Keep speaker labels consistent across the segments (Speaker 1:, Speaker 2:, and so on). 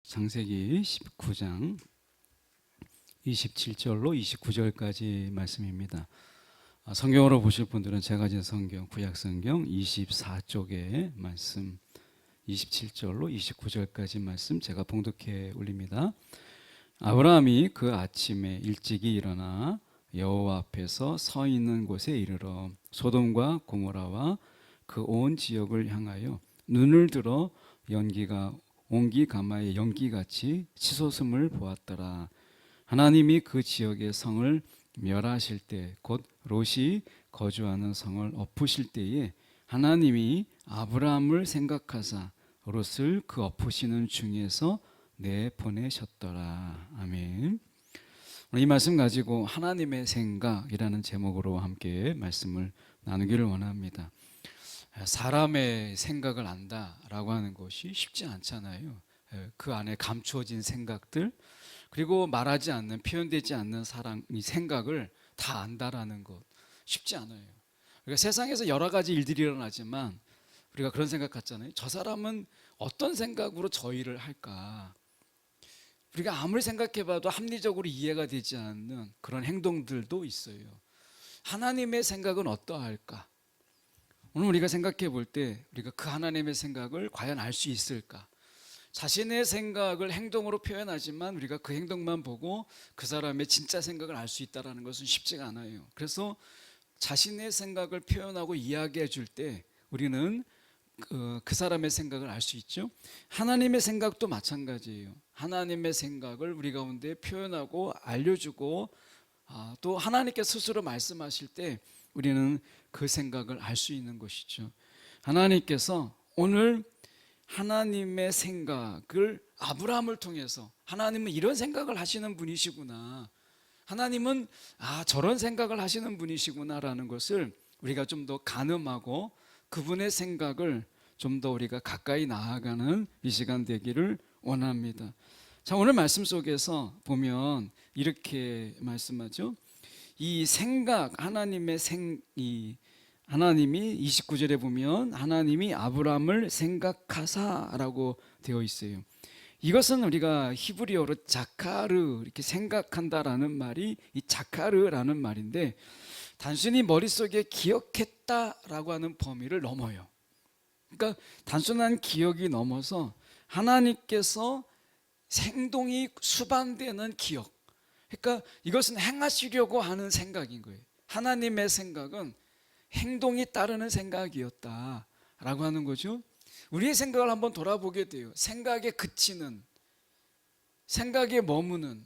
Speaker 1: 창세기 19장 27절로 29절까지 말씀입니다. 성경으로 보실 분들은 제가 가진 성경 구약성경 24쪽의 말씀 27절로 29절까지 말씀 제가 봉독해 올립니다. 아브라함이 그 아침에 일찍이 일어나 여호와 앞에서 서 있는 곳에 이르러 소돔과 고모라와 그 온 지역을 향하여 눈을 들어 연기가 온기 가마의 연기같이 치솟음을 보았더라. 하나님이 그 지역의 성을 멸하실 때 곧 롯이 거주하는 성을 엎으실 때에 하나님이 아브라함을 생각하사 롯을 그 엎으시는 중에서 내보내셨더라. 아멘. 이 말씀 가지고 하나님의 생각이라는 제목으로 함께 말씀을 나누기를 원합니다. 사람의 생각을 안다라고 하는 것이 쉽지 않잖아요. 그 안에 감추어진 생각들, 그리고 말하지 않는, 표현되지 않는 사람이 생각을 다 안다라는 것 쉽지 않아요. 그러니까 세상에서 여러 가지 일들이 일어나지만 우리가 그런 생각 같잖아요. 저 사람은 어떤 생각으로 저 일을 할까? 우리가 아무리 생각해봐도 합리적으로 이해가 되지 않는 그런 행동들도 있어요. 하나님의 생각은 어떠할까? 오늘 우리가 생각해 볼 때 우리가 그 하나님의 생각을 과연 알 수 있을까? 자신의 생각을 행동으로 표현하지만 우리가 그 행동만 보고 그 사람의 진짜 생각을 알 수 있다는 것은 쉽지가 않아요. 그래서 자신의 생각을 표현하고 이야기해 줄 때 우리는 그 사람의 생각을 알 수 있죠. 하나님의 생각도 마찬가지예요. 하나님의 생각을 우리 가운데 표현하고 알려주고 또 하나님께 스스로 말씀하실 때 우리는 그 생각을 알 수 있는 것이죠. 하나님께서 오늘 하나님의 생각을 아브라함을 통해서 하나님은 이런 생각을 하시는 분이시구나, 하나님은 저런 생각을 하시는 분이시구나라는 것을 우리가 좀 더 가늠하고 그분의 생각을 좀 더 우리가 가까이 나아가는 이 시간 되기를 원합니다. 자, 오늘 말씀 속에서 보면 이렇게 말씀하죠. 이 생각, 하나님이 29절에 보면 하나님이 아브라함을 생각하사라고 되어 있어요. 이것은 우리가 히브리어로 자카르, 이렇게 생각한다라는 말이 이 자카르라는 말인데 단순히 머릿속에 기억했다라고 하는 범위를 넘어요. 그러니까 단순한 기억이 넘어서 하나님께서 행동이 수반되는 기억, 그러니까 이것은 행하시려고 하는 생각인 거예요. 하나님의 생각은 행동이 따르는 생각이었다라고 하는 거죠. 우리의 생각을 한번 돌아보게 돼요. 생각에 그치는, 생각에 머무는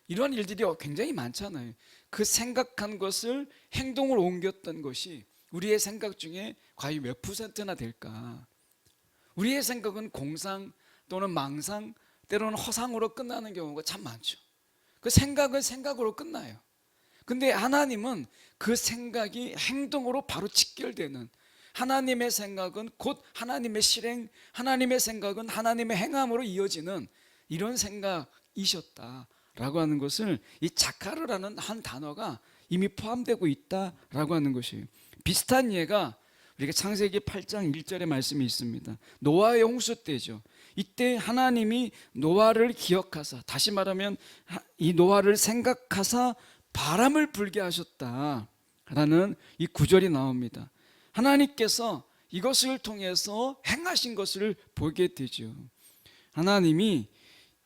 Speaker 1: 이런 일들이 굉장히 많잖아요. 그 생각한 것을 행동으로 옮겼던 것이 우리의 생각 중에 과연 몇 %나 될까? 우리의 생각은 공상 또는 망상, 때로는 허상으로 끝나는 경우가 참 많죠. 그 생각은 생각으로 끝나요. 근데 하나님은 그 생각이 행동으로 바로 직결되는, 하나님의 생각은 곧 하나님의 실행, 하나님의 생각은 하나님의 행함으로 이어지는 이런 생각이셨다라고 하는 것을 이 자카르라는 한 단어가 이미 포함되고 있다라고 하는 것이에요. 비슷한 예가 우리가 창세기 8장 1절의 말씀이 있습니다. 노아의 홍수 때죠. 이때 하나님이 노아를 기억하사, 다시 말하면 이 노아를 생각하사 바람을 불게 하셨다라는 이 구절이 나옵니다. 하나님께서 이것을 통해서 행하신 것을 보게 되죠. 하나님이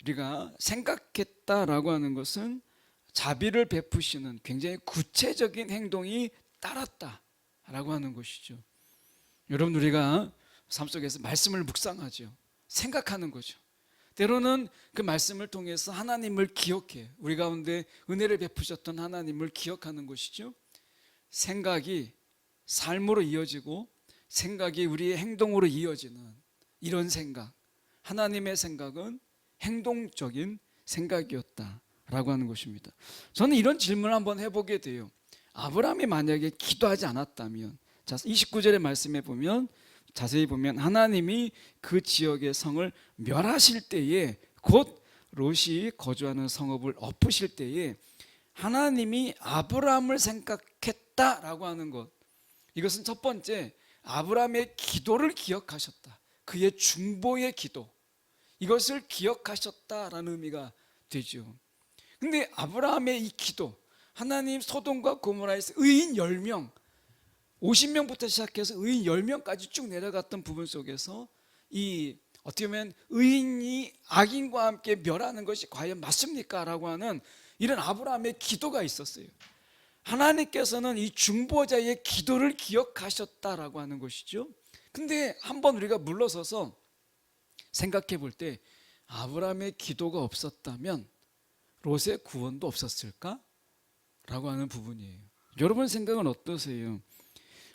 Speaker 1: 우리가 생각했다라고 하는 것은 자비를 베푸시는 굉장히 구체적인 행동이 따랐다라고 하는 것이죠. 여러분, 우리가 삶 속에서 말씀을 묵상하죠. 생각하는 거죠. 때로는 그 말씀을 통해서 하나님을 기억해, 우리 가운데 은혜를 베푸셨던 하나님을 기억하는 것이죠. 생각이 삶으로 이어지고 생각이 우리의 행동으로 이어지는 이런 생각, 하나님의 생각은 행동적인 생각이었다라고 하는 것입니다. 저는 이런 질문을 한번 해보게 돼요. 아브라함이 만약에 기도하지 않았다면, 자, 29절의 말씀에 보면 자세히 보면 하나님이 그 지역의 성을 멸하실 때에 곧 롯이 거주하는 성읍을 엎으실 때에 하나님이 아브라함을 생각했다라고 하는 것, 이것은 첫 번째 아브라함의 기도를 기억하셨다. 그의 중보의 기도, 이것을 기억하셨다라는 의미가 되죠. 근데 아브라함의 이 기도, 하나님 소돔과 고모라에서 의인 10명, 50명부터 시작해서 의인 10명까지 쭉 내려갔던 부분 속에서 이 어떻게 보면 의인이 악인과 함께 멸하는 것이 과연 맞습니까? 라고 하는 이런 아브라함의 기도가 있었어요. 하나님께서는 이 중보자의 기도를 기억하셨다라고 하는 것이죠. 근데 한번 우리가 물러서서 생각해 볼 때 아브라함의 기도가 없었다면 롯의 구원도 없었을까? 라고 하는 부분이에요. 여러분 생각은 어떠세요?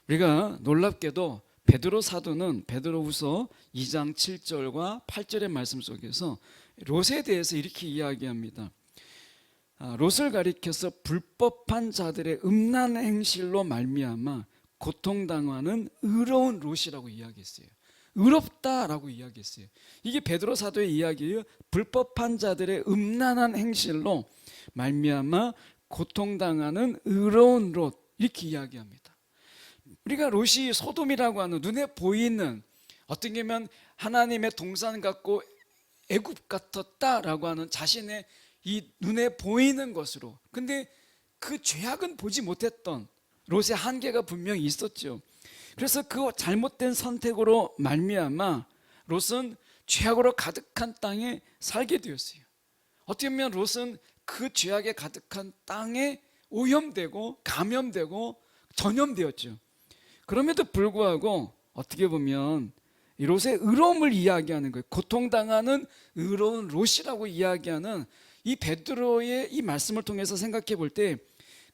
Speaker 1: 우리가 놀랍게도 베드로 사도는 베드로후서 2장 7절과 8절의 말씀 속에서 롯에 대해서 이렇게 이야기합니다. 롯을 가리켜서 불법한 자들의 음란 행실로 말미암아 고통당하는 의로운 롯이라고 이야기했어요. 의롭다라고 이야기했어요. 이게 베드로 사도의 이야기예요. 불법한 자들의 음란한 행실로 말미암아 고통당하는 의로운 롯, 이렇게 이야기합니다. 우리가 롯이 소돔이라고 하는 눈에 보이는, 어떻게 보면 하나님의 동산 같고 애굽 같았다라고 하는 자신의 이 눈에 보이는 것으로, 근데 그 죄악은 보지 못했던 롯의 한계가 분명히 있었죠. 그래서 그 잘못된 선택으로 말미암아 롯은 죄악으로 가득한 땅에 살게 되었어요. 어떻게 보면 롯은 그 죄악에 가득한 땅에 오염되고 감염되고 전염되었죠. 그럼에도 불구하고 어떻게 보면 이 롯의 의로움을 이야기하는 거예요. 고통당하는 의로운 롯이라고 이야기하는 이 베드로의 이 말씀을 통해서 생각해 볼 때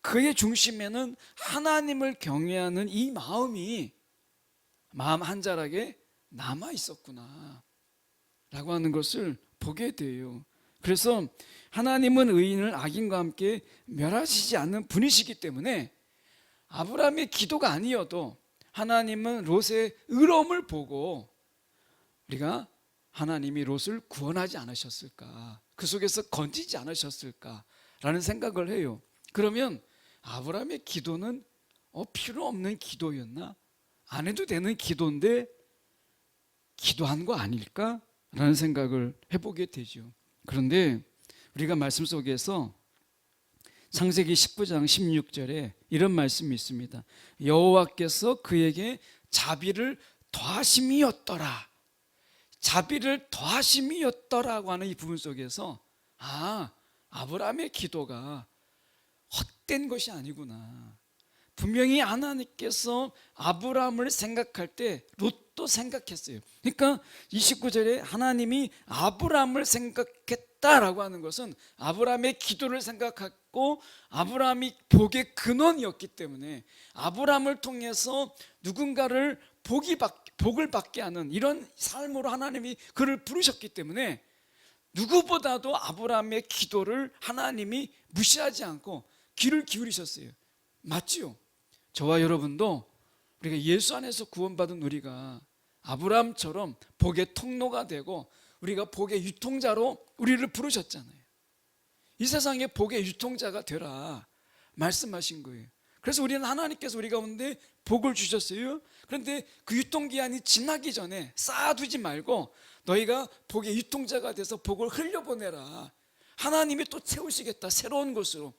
Speaker 1: 그의 중심에는 하나님을 경외하는 이 마음이 마음 한 자락에 남아 있었구나 라고 하는 것을 보게 돼요. 그래서 하나님은 의인을 악인과 함께 멸하시지 않는 분이시기 때문에 아브라함의 기도가 아니어도 하나님은 롯의 의로움을 보고 우리가 하나님이 롯을 구원하지 않으셨을까, 그 속에서 건지지 않으셨을까 라는 생각을 해요. 그러면 아브라함의 기도는 필요 없는 기도였나? 안 해도 되는 기도인데 기도한 거 아닐까? 라는 생각을 해보게 되죠. 그런데 우리가 말씀 속에서 창세기 19장 16절에 이런 말씀이 있습니다. 여호와께서 그에게 자비를 더하심이었더라. 자비를 더하심이었더라고 하는 이 부분 속에서 아브라함의 기도가 헛된 것이 아니구나. 분명히 하나님께서 아브라함을 생각할 때 롯도 생각했어요. 그러니까 29절에 하나님이 아브라함을 생각했다라고 하는 것은 아브라함의 기도를 생각했고 아브라함이 복의 근원이었기 때문에 아브라함을 통해서 누군가를 복을 받게 하는 이런 삶으로 하나님이 그를 부르셨기 때문에 누구보다도 아브라함의 기도를 하나님이 무시하지 않고 귀를 기울이셨어요. 맞지요? 저와 여러분도 우리가 예수 안에서 구원받은 우리가 아브라함처럼 복의 통로가 되고 우리가 복의 유통자로 우리를 부르셨잖아요. 이 세상에 복의 유통자가 되라 말씀하신 거예요. 그래서 우리는 하나님께서 우리 가운데 복을 주셨어요. 그런데 그 유통기한이 지나기 전에 쌓아두지 말고 너희가 복의 유통자가 돼서 복을 흘려보내라. 하나님이 또 채우시겠다, 새로운 것으로.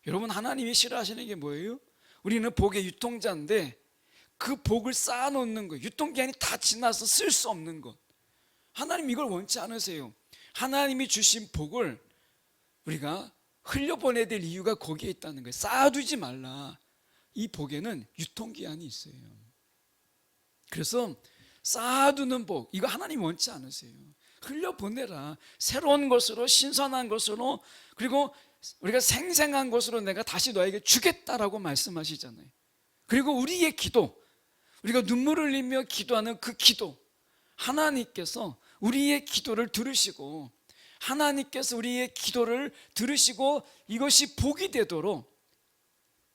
Speaker 1: 여러분, 하나님이 싫어하시는 게 뭐예요? 우리는 복의 유통자인데 그 복을 쌓아놓는 것, 유통기한이 다 지나서 쓸 수 없는 것, 하나님 이걸 원치 않으세요. 하나님이 주신 복을 우리가 흘려보내야 될 이유가 거기에 있다는 거예요. 쌓아두지 말라. 이 복에는 유통기한이 있어요. 그래서 쌓아두는 복, 이거 하나님 원치 않으세요. 흘려보내라. 새로운 것으로, 신선한 것으로, 그리고 우리가 생생한 것으로 내가 다시 너에게 주겠다라고 말씀하시잖아요. 그리고 우리의 기도, 우리가 눈물을 흘리며 기도하는 그 기도, 하나님께서 우리의 기도를 들으시고 하나님께서 우리의 기도를 들으시고 이것이 복이 되도록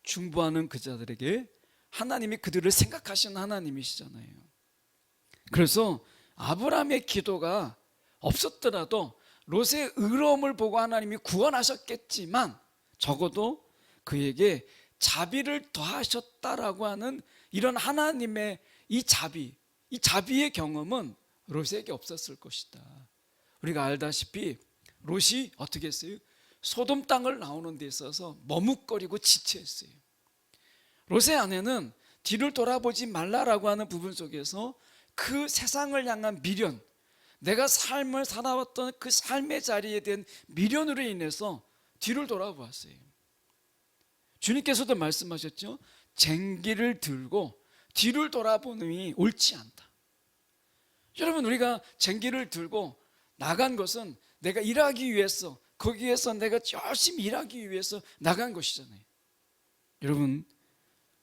Speaker 1: 중보하는 그 자들에게 하나님이 그들을 생각하시는 하나님이시잖아요. 그래서 아브라함의 기도가 없었더라도 롯의 의로움을 보고 하나님이 구원하셨겠지만 적어도 그에게 자비를 더하셨다라고 하는 이런 하나님의 이 자비의 경험은 롯에게 없었을 것이다. 우리가 알다시피 롯이 어떻게 했어요? 소돔 땅을 나오는 데 있어서 머뭇거리고 지체했어요. 롯의 아내는 뒤를 돌아보지 말라라고 하는 부분 속에서 그 세상을 향한 미련, 내가 삶을 살아왔던 그 삶의 자리에 대한 미련으로 인해서 뒤를 돌아보았어요. 주님께서도 말씀하셨죠. 쟁기를 들고 뒤를 돌아보는 옳지 않다. 여러분, 우리가 쟁기를 들고 나간 것은 내가 일하기 위해서, 거기에서 내가 열심히 일하기 위해서 나간 것이잖아요. 여러분,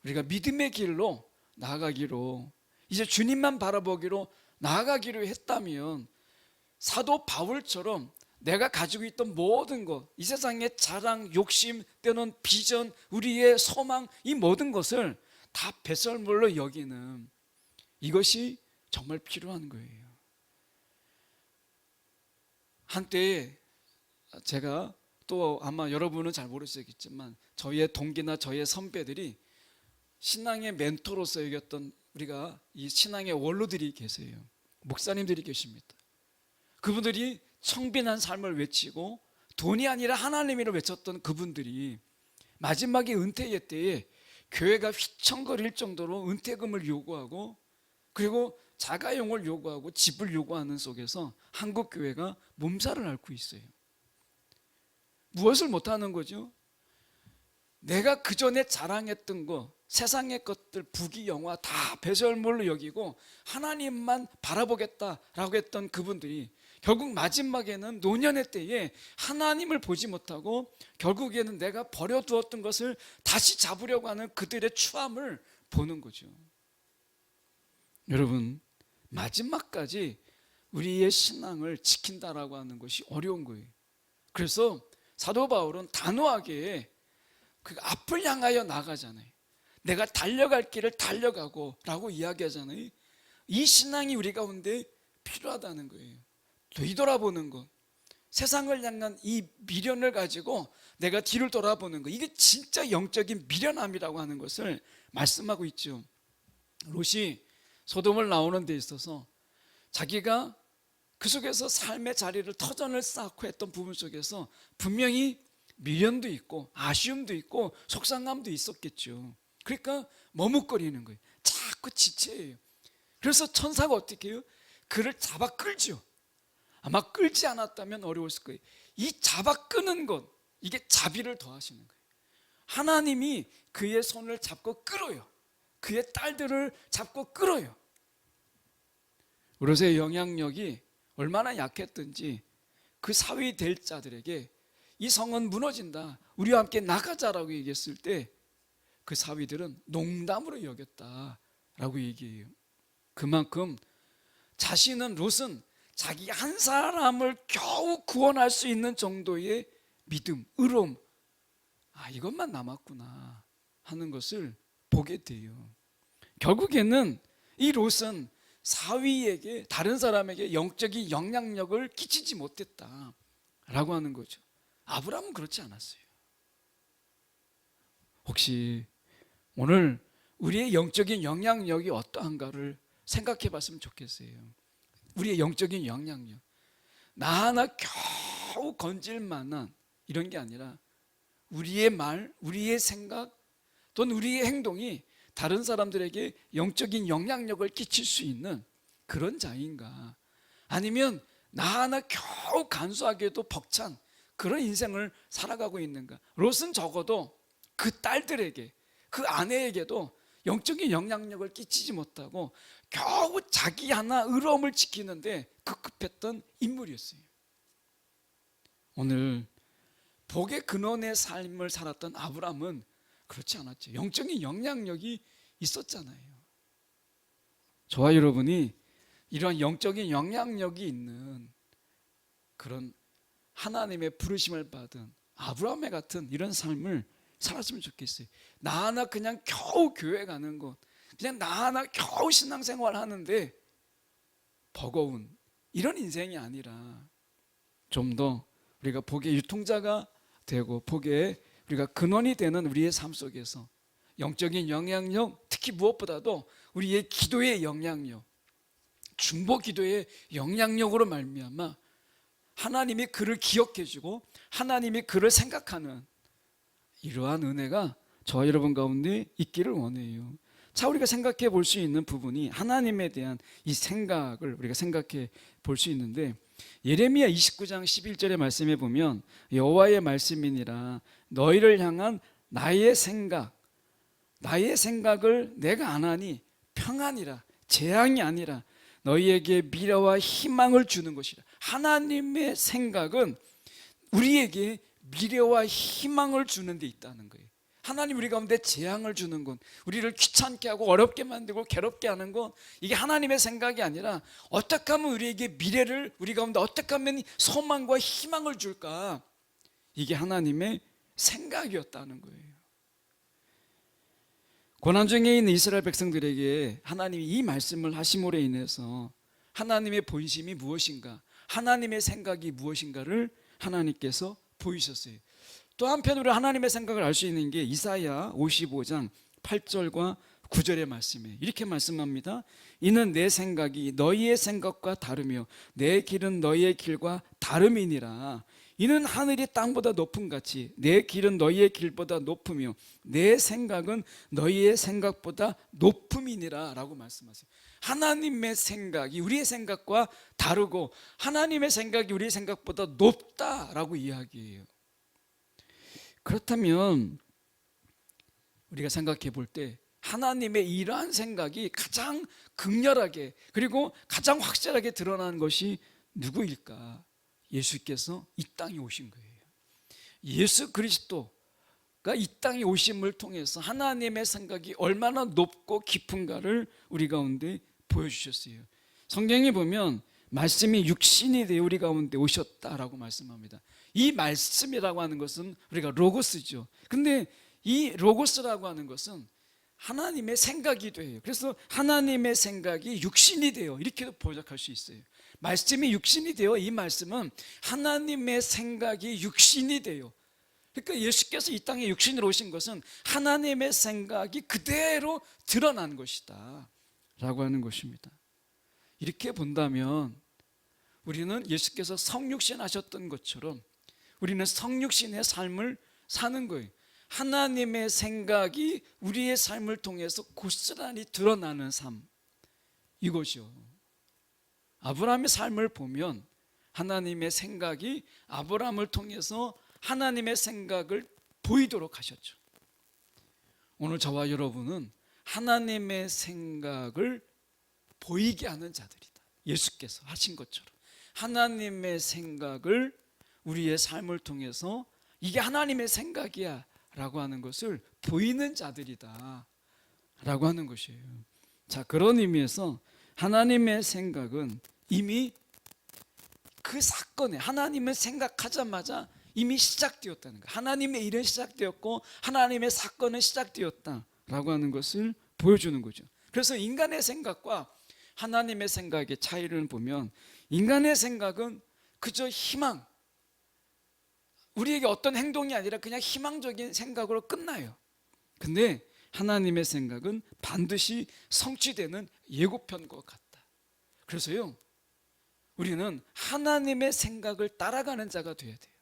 Speaker 1: 우리가 믿음의 길로 나아가기로, 이제 주님만 바라보기로 나아가기로 했다면 사도 바울처럼 내가 가지고 있던 모든 것, 이 세상의 자랑, 욕심, 때는 비전, 우리의 소망, 이 모든 것을 다 배설물로 여기는 이것이 정말 필요한 거예요. 한때 제가, 또 아마 여러분은 잘 모르시겠지만 저희의 동기나 저희의 선배들이 신앙의 멘토로서 여겼던, 우리가 이 신앙의 원로들이 계세요. 목사님들이 계십니다. 그분들이 청빈한 삶을 외치고 돈이 아니라 하나님이라 외쳤던 그분들이 마지막에 은퇴의 때에 교회가 휘청거릴 정도로 은퇴금을 요구하고, 그리고 자가용을 요구하고 집을 요구하는 속에서 한국 교회가 몸살을 앓고 있어요. 무엇을 못하는 거죠? 내가 그전에 자랑했던 거, 세상의 것들, 부귀 영화 다 배설물로 여기고 하나님만 바라보겠다라고 했던 그분들이 결국 마지막에는 노년의 때에 하나님을 보지 못하고 결국에는 내가 버려두었던 것을 다시 잡으려고 하는 그들의 추함을 보는 거죠. 여러분, 마지막까지 우리의 신앙을 지킨다라고 하는 것이 어려운 거예요. 그래서 사도 바울은 단호하게 그 앞을 향하여 나가잖아요. 내가 달려갈 길을 달려가고 라고 이야기하잖아요. 이 신앙이 우리 가운데 필요하다는 거예요. 뒤돌아보는 것, 세상을 향한 이 미련을 가지고 내가 뒤를 돌아보는 것, 이게 진짜 영적인 미련함이라고 하는 것을 말씀하고 있죠. 롯이 소돔을 나오는 데 있어서 자기가 그 속에서 삶의 자리를 터전을 쌓고 했던 부분 속에서 분명히 미련도 있고 아쉬움도 있고 속상함도 있었겠죠. 그러니까 머뭇거리는 거예요. 자꾸 지체해요. 그래서 천사가 어떻게 해요? 그를 잡아 끌죠. 아마 끌지 않았다면 어려웠을 거예요. 이 잡아 끄는 것, 이게 자비를 더하시는 거예요. 하나님이 그의 손을 잡고 끌어요. 그의 딸들을 잡고 끌어요. 롯의 영향력이 얼마나 약했든지 그 사위 될 자들에게 이 성은 무너진다, 우리와 함께 나가자라고 얘기했을 때 그 사위들은 농담으로 여겼다라고 얘기해요. 그만큼 자신은, 롯은 자기 한 사람을 겨우 구원할 수 있는 정도의 믿음, 의로움, 이것만 남았구나 하는 것을 보게 돼요. 결국에는 이 롯은 사위에게, 다른 사람에게 영적인 영향력을 끼치지 못했다라고 하는 거죠. 아브라함은 그렇지 않았어요. 혹시 오늘 우리의 영적인 영향력이 어떠한가를 생각해 봤으면 좋겠어요. 우리의 영적인 영향력, 나 하나 겨우 건질 만한 이런 게 아니라 우리의 말, 우리의 생각 또는 우리의 행동이 다른 사람들에게 영적인 영향력을 끼칠 수 있는 그런 자인가, 아니면 나 하나 겨우 간소하게도 벅찬 그런 인생을 살아가고 있는가. 롯은 적어도 그 딸들에게, 그 아내에게도 영적인 영향력을 끼치지 못하고 겨우 자기 하나 의로움을 지키는데 급급했던 인물이었어요. 오늘 복의 근원의 삶을 살았던 아브라함은 그렇지 않았죠. 영적인 영향력이 있었잖아요. 저와 여러분이 이런 영적인 영향력이 있는 그런 하나님의 부르심을 받은 아브라함의 같은 이런 삶을 살았으면 좋겠어요. 나 하나 그냥 겨우 교회 가는 것, 그냥 나 하나 겨우 신앙생활 하는데 버거운 이런 인생이 아니라 좀 더 우리가 복의 유통자가 되고 복의 우리가 근원이 되는 우리의 삶 속에서 영적인 영향력, 특히 무엇보다도 우리의 기도의 영향력, 중보 기도의 영향력으로 말미암아 하나님이 그를 기억해주고 하나님이 그를 생각하는 이러한 은혜가 저와 여러분 가운데 있기를 원해요. 자, 우리가 생각해 볼 수 있는 부분이 하나님에 대한 이 생각을 우리가 생각해 볼 수 있는데, 예레미야 29장 11절의 말씀에 보면 여호와의 말씀이니라 너희를 향한 나의 생각을 내가 안 하니 평안이라 재앙이 아니라 너희에게 미래와 희망을 주는 것이라. 하나님의 생각은 우리에게 미래와 희망을 주는 데 있다는 거예요. 하나님 우리 가운데 재앙을 주는 건, 우리를 귀찮게 하고 어렵게 만들고 괴롭게 하는 건 이게 하나님의 생각이 아니라 어떻게 하면 우리에게 미래를, 우리 가운데 어떻게 하면 소망과 희망을 줄까, 이게 하나님의 생각이었다는 거예요. 고난 중에 있는 이스라엘 백성들에게 하나님이 이 말씀을 하심으로 인해서 하나님의 본심이 무엇인가, 하나님의 생각이 무엇인가를 하나님께서 보이셨어요. 또 한편으로 하나님의 생각을 알 수 있는 게 이사야 55장 8절과 9절의 말씀이에요. 이렇게 말씀합니다. 이는 내 생각이 너희의 생각과 다르며 내 길은 너희의 길과 다름이니라. 이는 하늘이 땅보다 높음 같이 내 길은 너희의 길보다 높으며 내 생각은 너희의 생각보다 높음이니라 라고 말씀하세요. 하나님의 생각이 우리의 생각과 다르고 하나님의 생각이 우리의 생각보다 높다라고 이야기해요. 그렇다면 우리가 생각해 볼 때 하나님의 이러한 생각이 가장 극렬하게 그리고 가장 확실하게 드러나는 것이 누구일까? 예수께서 이 땅에 오신 거예요. 예수 그리스도가 이 땅에 오심을 통해서 하나님의 생각이 얼마나 높고 깊은가를 우리 가운데 보여주셨어요. 성경에 보면 말씀이 육신이 되어 우리 가운데 오셨다라고 말씀합니다. 이 말씀이라고 하는 것은 우리가 로고스죠. 근데 이 로고스라고 하는 것은 하나님의 생각이기도 해요. 그래서 하나님의 생각이 육신이 되어 이렇게도 번역할 수 있어요. 말씀이 육신이 되어, 이 말씀은 하나님의 생각이 육신이 되어, 그러니까 예수께서 이 땅에 육신으로 오신 것은 하나님의 생각이 그대로 드러난 것이다 라고 하는 것입니다. 이렇게 본다면 우리는 예수께서 성육신 하셨던 것처럼 우리는 성육신의 삶을 사는 거예요. 하나님의 생각이 우리의 삶을 통해서 고스란히 드러나는 삶, 이것이요. 아브라함의 삶을 보면 하나님의 생각이 아브라함을 통해서 하나님의 생각을 보이도록 하셨죠. 오늘 저와 여러분은 하나님의 생각을 보이게 하는 자들이다. 예수께서 하신 것처럼 하나님의 생각을 우리의 삶을 통해서 이게 하나님의 생각이야 라고 하는 것을 보이는 자들이다 라고 하는 것이에요. 자, 그런 의미에서 하나님의 생각은 이미 그 사건에 하나님을 생각하자마자 이미 시작되었다는 거예요. 하나님의 일은 시작되었고 하나님의 사건은 시작되었다라고 하는 것을 보여주는 거죠. 그래서 인간의 생각과 하나님의 생각의 차이를 보면 인간의 생각은 그저 희망, 우리에게 어떤 행동이 아니라 그냥 희망적인 생각으로 끝나요. 근데 하나님의 생각은 반드시 성취되는 예고편과 같다. 그래서요, 우리는 하나님의 생각을 따라가는 자가 되어야 돼요.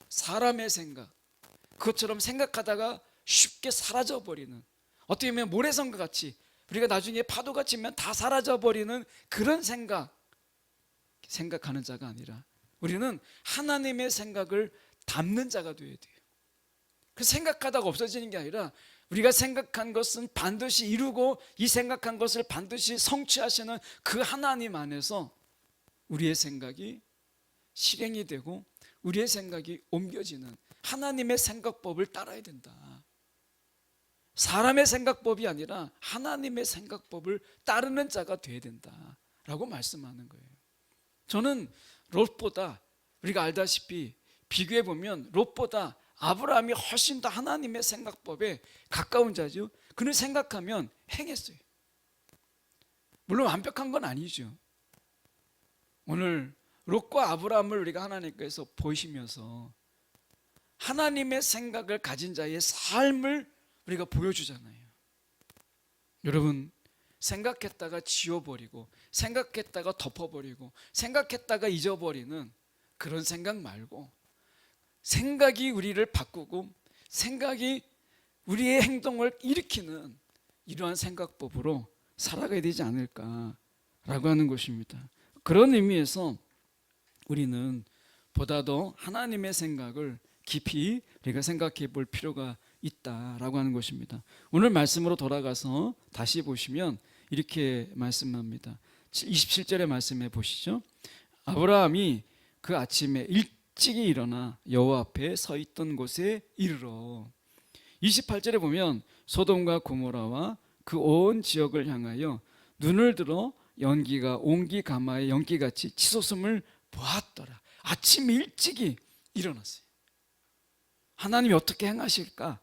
Speaker 1: 사람의 생각, 그것처럼 생각하다가 쉽게 사라져버리는, 어떻게 보면 모래성과 같이 우리가 나중에 파도가 치면 다 사라져버리는 그런 생각하는 자가 아니라 우리는 하나님의 생각을 담는 자가 되어야 돼요. 그 생각하다가 없어지는 게 아니라 우리가 생각한 것은 반드시 이루고 이 생각한 것을 반드시 성취하시는 그 하나님 안에서 우리의 생각이 실행이 되고 우리의 생각이 옮겨지는 하나님의 생각법을 따라야 된다. 사람의 생각법이 아니라 하나님의 생각법을 따르는 자가 되어야 된다라고 말씀하는 거예요. 저는 롯보다, 우리가 알다시피 비교해 보면 롯보다 아브라함이 훨씬 더 하나님의 생각법에 가까운 자죠. 그는 생각하면 행했어요. 물론 완벽한 건 아니죠. 오늘 롯과 아브라함을 우리가 하나님께서 보시면서 하나님의 생각을 가진 자의 삶을 우리가 보여주잖아요. 여러분, 생각했다가 지워버리고 생각했다가 덮어버리고 생각했다가 잊어버리는 그런 생각 말고 생각이 우리를 바꾸고 생각이 우리의 행동을 일으키는 이러한 생각법으로 살아가야 되지 않을까라고 하는 것입니다. 그런 의미에서 우리는 보다 더 하나님의 생각을 깊이 우리가 생각해 볼 필요가 있다라고 하는 것입니다. 오늘 말씀으로 돌아가서 다시 보시면 이렇게 말씀합니다. 27절의 말씀해 보시죠. 아브라함이 그 아침에 일찍이 일어나 여호와 앞에 서 있던 곳에 이르러 28절에 보면 소돔과 고모라와 그 온 지역을 향하여 눈을 들어 연기가 옹기 가마의 연기같이 치솟음을 보았더라. 아침 일찍이 일어났어요. 하나님이 어떻게 행하실까?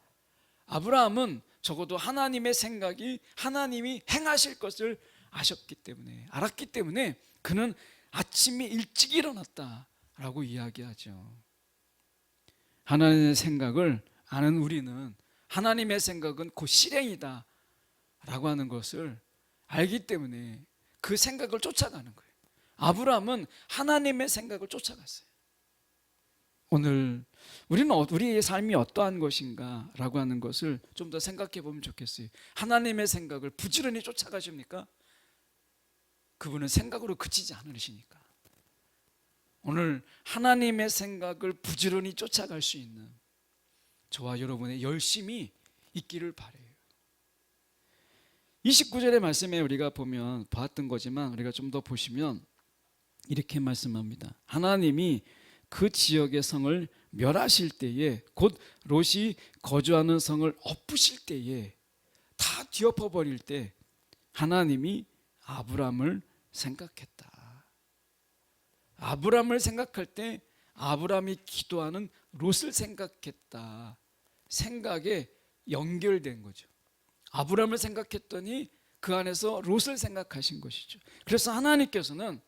Speaker 1: 아브라함은 적어도 하나님의 생각이 하나님이 행하실 것을 아셨기 때문에 알았기 때문에 그는 아침이 일찍 일어났다라고 이야기하죠. 하나님의 생각을 아는 우리는 하나님의 생각은 곧 실행이다 라고 하는 것을 알기 때문에 그 생각을 쫓아가는 거예요. 아브라함은 하나님의 생각을 쫓아갔어요. 오늘 우리는 우리의 삶이 어떠한 것인가 라고 하는 것을 좀 더 생각해 보면 좋겠어요. 하나님의 생각을 부지런히 쫓아가십니까? 그분은 생각으로 그치지 않으시니까. 오늘 하나님의 생각을 부지런히 쫓아갈 수 있는 저와 여러분의 열심이 있기를 바라요. 29절의 말씀에 우리가 보면 봤던 거지만 우리가 좀 더 보시면 이렇게 말씀합니다. 하나님이 그 지역의 성을 멸하실 때에 곧 롯이 거주하는 성을 엎으실 때에 다 뒤엎어 버릴 때 하나님이 아브람을 생각했다. 아브람을 생각할 때 아브람이 기도하는 롯을 생각했다. 생각에 연결된 거죠. 아브람을 생각했더니 그 안에서 롯을 생각하신 것이죠. 그래서 하나님께서는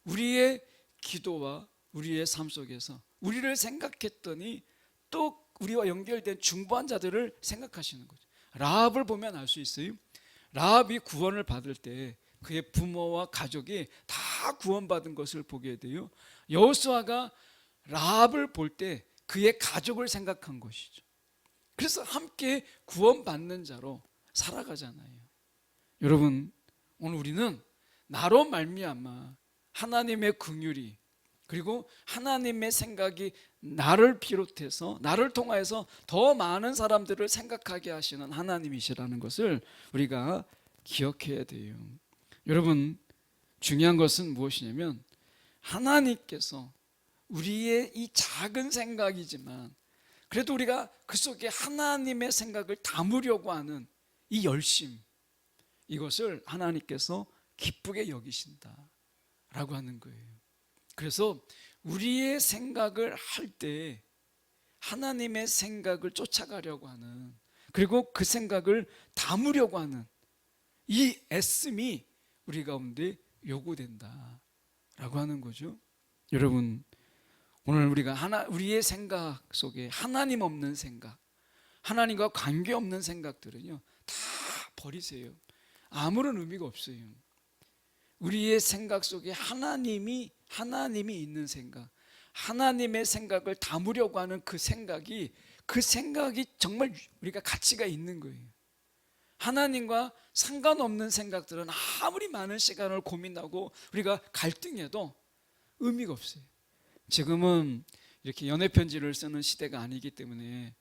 Speaker 1: 우리의 기도와 우리의 삶 속에서 우리를 생각했더니 또 우리와 연결된 중보한 자들을 생각하시는 거죠. 라합을 보면 알 수 있어요. 라합이 구원을 받을 때 그의 부모와 가족이 다 구원받은 것을 보게 돼요. 여호수아가 라합을 볼 때 그의 가족을 생각한 것이죠. 그래서 함께 구원받는 자로 살아가잖아요. 여러분, 오늘 우리는 나로 말미암아 하나님의 긍휼이 그리고 하나님의 생각이 나를 비롯해서 나를 통하여서 더 많은 사람들을 생각하게 하시는 하나님이시라는 것을 우리가 기억해야 돼요. 여러분, 중요한 것은 무엇이냐면 하나님께서 우리의 이 작은 생각이지만 그래도 우리가 그 속에 하나님의 생각을 담으려고 하는 이 열심, 이것을 하나님께서 기쁘게 여기신다라고 하는 거예요. 그래서 우리의 생각을 할 때 하나님의 생각을 쫓아가려고 하는, 그리고 그 생각을 담으려고 하는 이 애씀이 우리 가운데 요구된다라고 하는 거죠. 여러분, 오늘 우리가 우리의 생각 속에 하나님 없는 생각, 하나님과 관계없는 생각들은요 다 버리세요. 아무런 의미가 없어요. 우리의 생각 속에 하나님이 있는 생각, 하나님의 생각을 담으려고 하는 그 생각이 정말 우리가 가치가 있는 거예요. 하나님과 상관없는 생각들은 아무리 많은 시간을 고민하고 우리가 갈등해도 의미가 없어요. 지금은 이렇게 연애 편지를 쓰는 시대가 아니기 때문에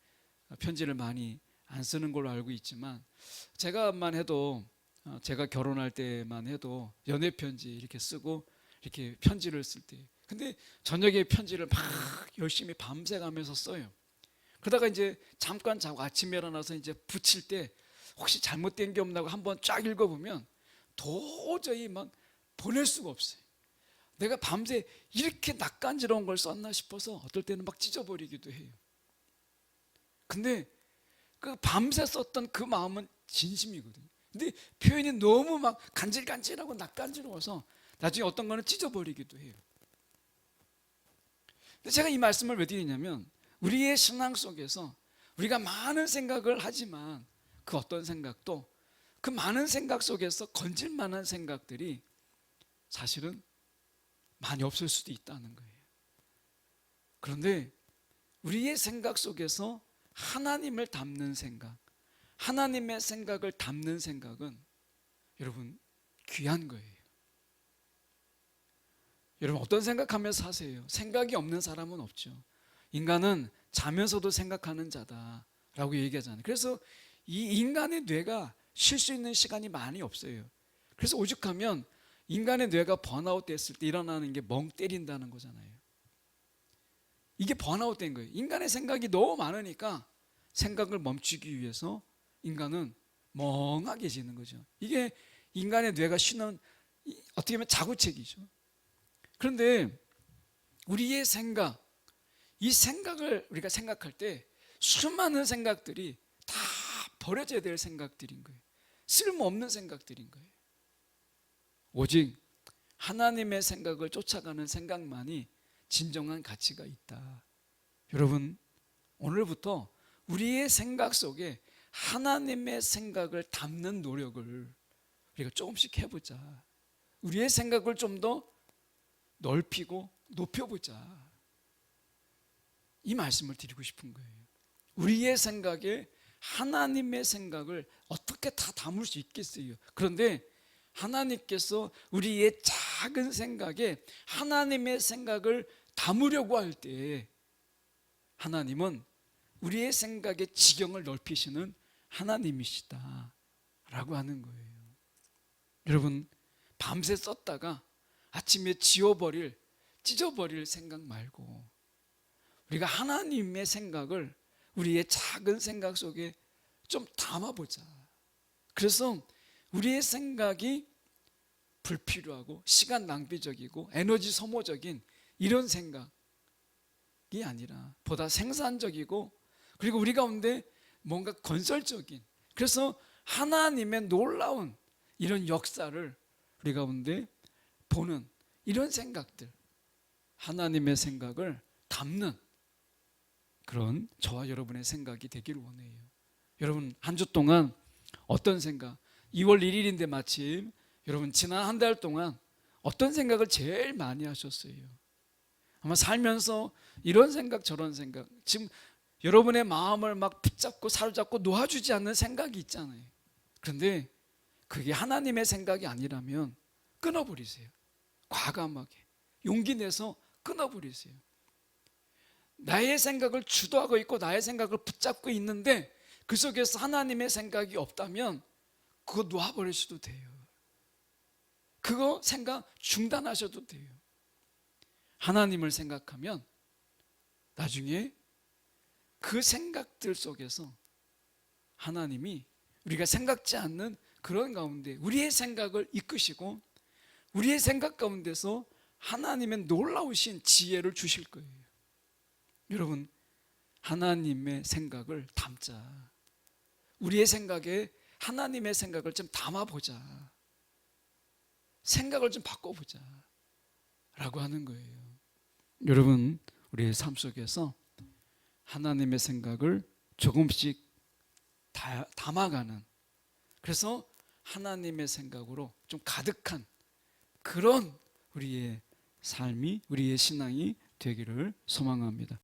Speaker 1: 편지를 많이 안 쓰는 걸로 알고 있지만 제가 결혼할 때만 해도 연애 편지 이렇게 쓰고 이렇게 편지를 쓸 때, 근데 저녁에 편지를 막 열심히 밤새 가면서 써요. 그러다가 이제 잠깐 자고 아침에 일어나서 이제 붙일 때 혹시 잘못된 게 없나 고 한번 쫙 읽어보면 도저히 막 보낼 수가 없어요. 내가 밤새 이렇게 낯간지러운 걸 썼나 싶어서 어떨 때는 막 찢어버리기도 해요. 근데 그 밤새 썼던 그 마음은 진심이거든요. 근데 표현이 너무 막 간질간질하고 낯간지러워서 나중에 어떤 거는 찢어버리기도 해요. 근데 제가 이 말씀을 왜 드리냐면 우리의 신앙 속에서 우리가 많은 생각을 하지만 그 어떤 생각도 그 많은 생각 속에서 건질 만한 생각들이 사실은 많이 없을 수도 있다는 거예요. 그런데 우리의 생각 속에서 하나님을 담는 생각, 하나님의 생각을 담는 생각은 여러분 귀한 거예요. 여러분 어떤 생각하면서 사세요? 생각이 없는 사람은 없죠. 인간은 자면서도 생각하는 자다라고 얘기하잖아요. 그래서 이 인간의 뇌가 쉴 수 있는 시간이 많이 없어요. 그래서 오죽하면 인간의 뇌가 번아웃 됐을 때 일어나는 게 멍 때린다는 거잖아요. 이게 번아웃 된 거예요. 인간의 생각이 너무 많으니까 생각을 멈추기 위해서 인간은 멍하게 지는 거죠. 이게 인간의 뇌가 쉬는 어떻게 보면 자구책이죠. 그런데 우리의 생각, 이 생각을 우리가 생각할 때 수많은 생각들이 다 버려져야 될 생각들인 거예요. 쓸모없는 생각들인 거예요. 오직 하나님의 생각을 쫓아가는 생각만이 진정한 가치가 있다. 여러분, 오늘부터 우리의 생각 속에 하나님의 생각을 담는 노력을 우리가 조금씩 해보자. 우리의 생각을 좀 더 넓히고 높여보자. 이 말씀을 드리고 싶은 거예요. 우리의 생각에 하나님의 생각을 어떻게 다 담을 수 있겠어요? 그런데 하나님께서 우리의 작은 생각에 하나님의 생각을 담으려고 할 때 하나님은 우리의 생각의 지경을 넓히시는 하나님이시다 라고 하는 거예요. 여러분, 밤새 썼다가 아침에 지워버릴, 찢어버릴 생각 말고 우리가 하나님의 생각을 우리의 작은 생각 속에 좀 담아보자. 그래서 우리의 생각이 불필요하고 시간 낭비적이고 에너지 소모적인 이런 생각이 아니라 보다 생산적이고 그리고 우리 가운데 뭔가 건설적인, 그래서 하나님의 놀라운 이런 역사를 우리 가운데 보는 이런 생각들, 하나님의 생각을 담는 그런 저와 여러분의 생각이 되기를 원해요. 여러분 한 주 동안 어떤 생각, 2월 1일인데 마침 여러분 지난 한 달 동안 어떤 생각을 제일 많이 하셨어요? 아마 살면서 이런 생각 저런 생각, 지금 여러분의 마음을 막 붙잡고 사로잡고 놓아주지 않는 생각이 있잖아요. 그런데 그게 하나님의 생각이 아니라면 끊어버리세요. 과감하게 용기 내서 끊어버리세요. 나의 생각을 주도하고 있고 나의 생각을 붙잡고 있는데 그 속에서 하나님의 생각이 없다면 그거 놓아버리셔도 돼요. 그거 생각 중단하셔도 돼요. 하나님을 생각하면 나중에 그 생각들 속에서 하나님이 우리가 생각지 않는 그런 가운데 우리의 생각을 이끄시고 우리의 생각 가운데서 하나님의 놀라우신 지혜를 주실 거예요. 여러분, 하나님의 생각을 담자. 우리의 생각에 하나님의 생각을 좀 담아보자. 생각을 좀 바꿔보자 라고 하는 거예요. 여러분, 우리의 삶 속에서 하나님의 생각을 조금씩 담아가는, 그래서 하나님의 생각으로 좀 가득한 그런 우리의 삶이, 우리의 신앙이 되기를 소망합니다.